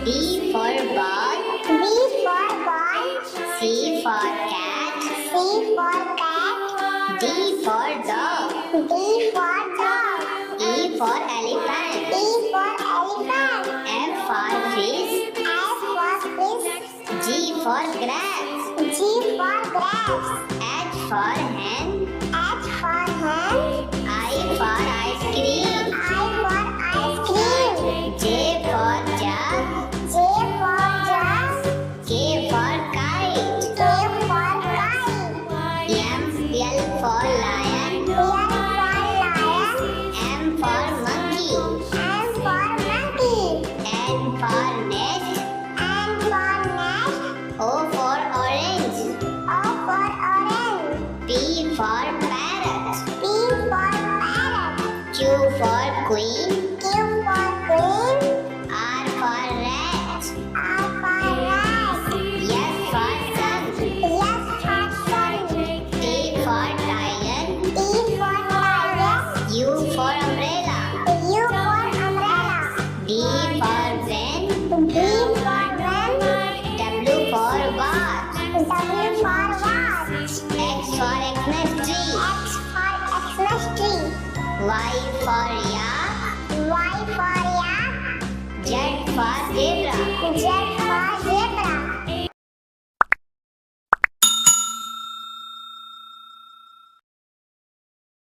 B for ball. B for ball. C for cat. C for cat. D for dog. D for dog. E for elephant. E for elephant. F for fish. F for fish. G for grapes. G for grapes. H for hen. H for hen. I for ice cream. I for ice cream. J for jug. J for jug. K for kite. K for kite. L for lion. L for lion. M for monkey. M for monkey. N for nest. N for nest. O for orange. O for orange. P for parrot. P for parrot. Q for queen. Q for queen. R for rat. R for rat. S for sun. S for sun. T for tiger. T for tiger. U for umbrella. U for umbrella. V for van. V for van. W for watch. W for watch. X for Xmas tree. X for Xmas tree. Y for yak. Y for yak. Z for zebra.